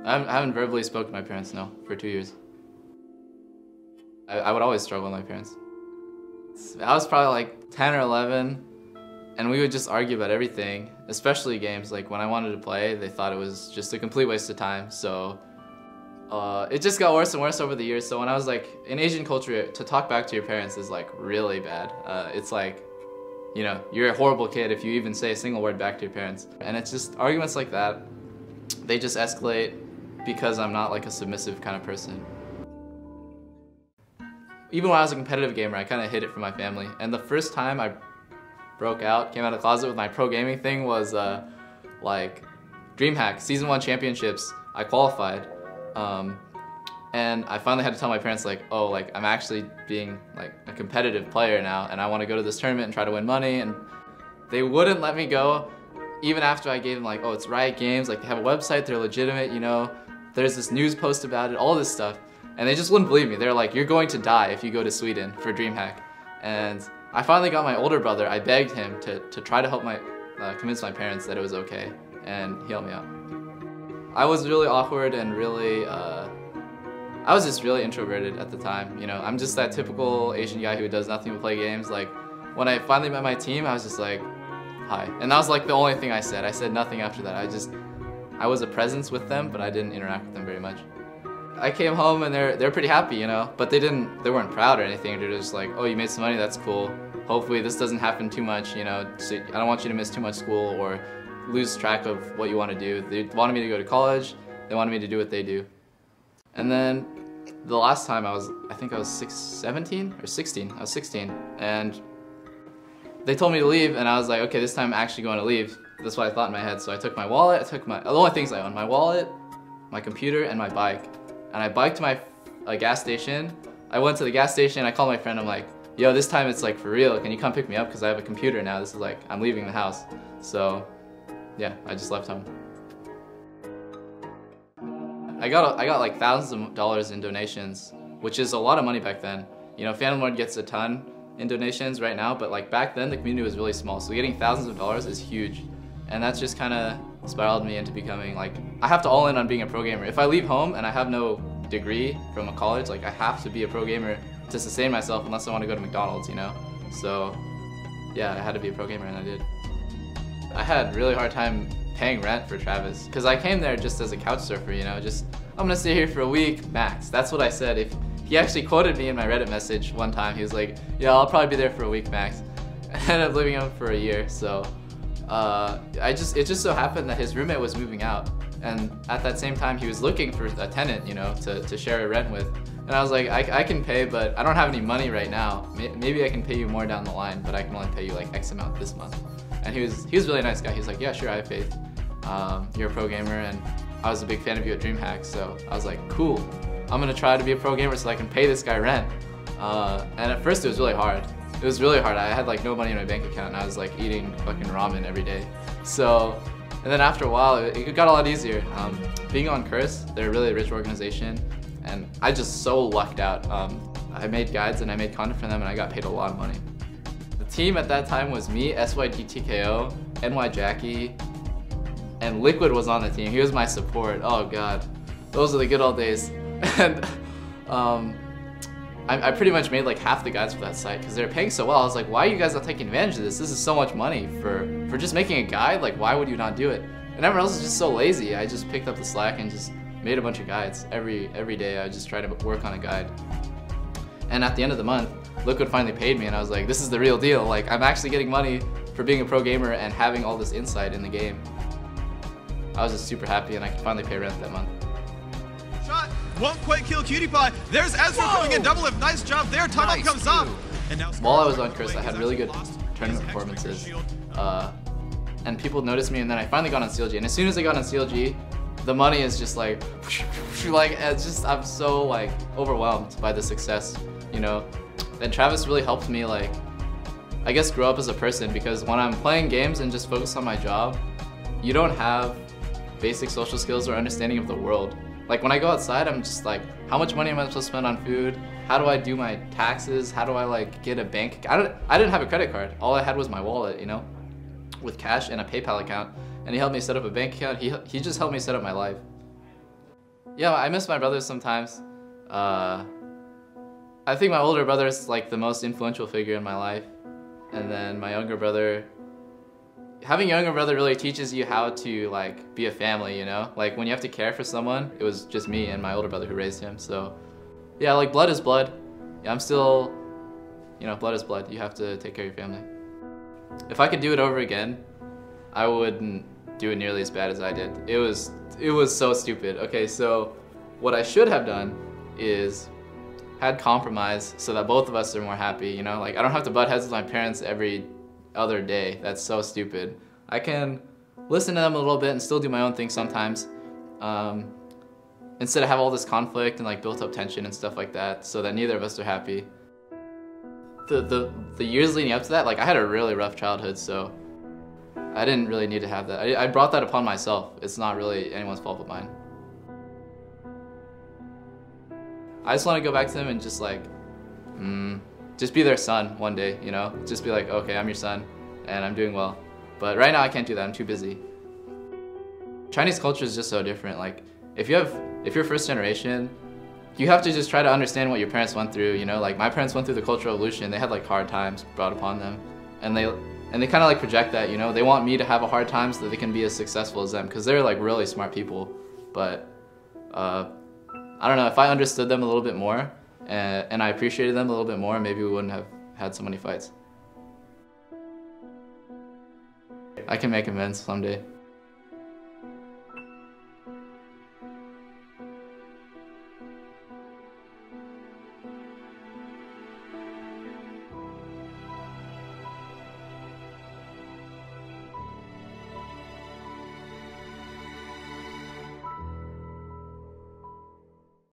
I haven't verbally spoken to my parents, no, for 2 years. I would always struggle with my parents. I was probably like 10 or 11, and we would just argue about everything, especially games. Like when I wanted to play, they thought it was just a complete waste of time. So it just got worse and worse over the years. So when I was like, in Asian culture, to talk back to your parents is like really bad. It's like, you know, you're a horrible kid if you even say a single word back to your parents. And it's just arguments like that, they just escalate because I'm not like a submissive kind of person. Even when I was a competitive gamer, I kind of hid it from my family. And the first time I broke out, came out of the closet with my pro gaming thing was like DreamHack, Season 1 championships. I qualified. And I finally had to tell my parents like, oh, like I'm actually being like a competitive player now and I want to go to this tournament and try to win money. And they wouldn't let me go even after I gave them like, oh, it's Riot Games, like they have a website, they're legitimate, you know, there's this news post about it, all this stuff. And they just wouldn't believe me. They're like, you're going to die if you go to Sweden for DreamHack. And I finally got my older brother, I begged him to try to help convince my parents that it was okay, and he helped me out. I was really awkward and really, I was just really introverted at the time, you know. I'm just that typical Asian guy who does nothing but play games. Like, when I finally met my team, I was just like, hi. And that was like the only thing I said. I said nothing after that. I was a presence with them, but I didn't interact with them very much. I came home and they're pretty happy, you know, but they weren't proud or anything. They're just like, oh, you made some money, that's cool. Hopefully this doesn't happen too much, you know, so I don't want you to miss too much school or lose track of what you want to do. They wanted me to go to college, they wanted me to do what they do. And then the last time I think I was 17 or 16, I was 16, and they told me to leave and I was like, okay, this time I'm actually going to leave. That's what I thought in my head. So I took my wallet, the only things I own, my wallet, my computer, and my bike. And I biked to my gas station. I went to the gas station, I called my friend, I'm like, yo, this time it's like for real, can you come pick me up because I have a computer now, this is like, I'm leaving the house. So yeah, I just left home. I got like thousands of dollars in donations, which is a lot of money back then. You know, Phantom Lord gets a ton in donations right now, but like back then the community was really small, so getting thousands of dollars is huge. And that's just kind of spiraled me into becoming like, I have to all in on being a pro gamer. If I leave home and I have no degree from a college, like I have to be a pro gamer to sustain myself unless I want to go to McDonald's, you know? So yeah, I had to be a pro gamer and I did. I had a really hard time paying rent for Travis because I came there just as a couch surfer, you know, just I'm gonna stay here for a week max. That's what I said. If he actually quoted me in my Reddit message one time, he was like, yeah, I'll probably be there for a week max. I ended up living with him for a year, so it just so happened that his roommate was moving out, and at that same time he was looking for a tenant, you know, to share a rent with. And I was like, I can pay, but I don't have any money right now. Maybe I can pay you more down the line, but I can only pay you like X amount this month. And he was a really nice guy. He was like, yeah, sure, I have faith. You're a pro gamer, and I was a big fan of you at DreamHack, so I was like, cool. I'm gonna try to be a pro gamer so I can pay this guy rent. And at first it was really hard. It was really hard. I had like no money in my bank account and I was like eating fucking ramen every day. So, and then after a while, it got a lot easier. Being on Curse, they're a really rich organization, and I just so lucked out. I made guides and I made content for them and I got paid a lot of money. The team at that time was me, SYDTKO, NY Jackie, and Liquid was on the team. He was my support. Oh god, those are the good old days. And I pretty much made like half the guides for that site because they're paying so well. I was like, why are you guys not taking advantage of this? This is so much money for just making a guide. Like, why would you not do it? And everyone else is just so lazy. I just picked up the slack and just made a bunch of guides. Every day I just try to work on a guide. And at the end of the month, Liquid finally paid me and I was like, this is the real deal. Like, I'm actually getting money for being a pro gamer and having all this insight in the game. I was just super happy and I could finally pay rent that month. Shot. Won't quite kill Cutie Pie. There's Ezra coming in. Doublelift. Nice job there. Time up comes up. And now while I was on Curse, I had really good tournament performances. And people noticed me, and then I finally got on CLG. And as soon as I got on CLG, the money is just like it's just, I'm so like overwhelmed by the success, you know. And Travis really helped me, like, I guess, grow up as a person, because when I'm playing games and just focus on my job, you don't have basic social skills or understanding of the world. Like, when I go outside, I'm just like, how much money am I supposed to spend on food? How do I do my taxes? How do I like get a bank? I didn't have a credit card. All I had was my wallet, you know, with cash and a PayPal account. And he helped me set up a bank account. He just helped me set up my life. Yeah, I miss my brothers sometimes. I think my older brother is like the most influential figure in my life. And then my younger brother, having a younger brother really teaches you how to like be a family, you know? Like when you have to care for someone, it was just me and my older brother who raised him. So yeah, like blood is blood. Yeah, I'm still, you know, blood is blood. You have to take care of your family. If I could do it over again, I wouldn't do it nearly as bad as I did. It was so stupid. Okay, so what I should have done is had compromise so that both of us are more happy, you know? Like I don't have to butt heads with my parents every other day. That's so stupid. I can listen to them a little bit and still do my own thing sometimes. Instead of have all this conflict and like built up tension and stuff like that so that neither of us are happy. The years leading up to that, like I had a really rough childhood, so I didn't really need to have that. I brought that upon myself. It's not really anyone's fault but mine. I just want to go back to them and just like, just be their son one day, you know? Just be like, okay, I'm your son and I'm doing well. But right now I can't do that, I'm too busy. Chinese culture is just so different. Like, if you're first generation, you have to just try to understand what your parents went through, you know? Like my parents went through the Cultural Revolution, they had like hard times brought upon them. And they kind of like project that, you know? They want me to have a hard time so that they can be as successful as them, because they're like really smart people. But I don't know, if I understood them a little bit more and I appreciated them a little bit more, maybe we wouldn't have had so many fights. I can make amends someday.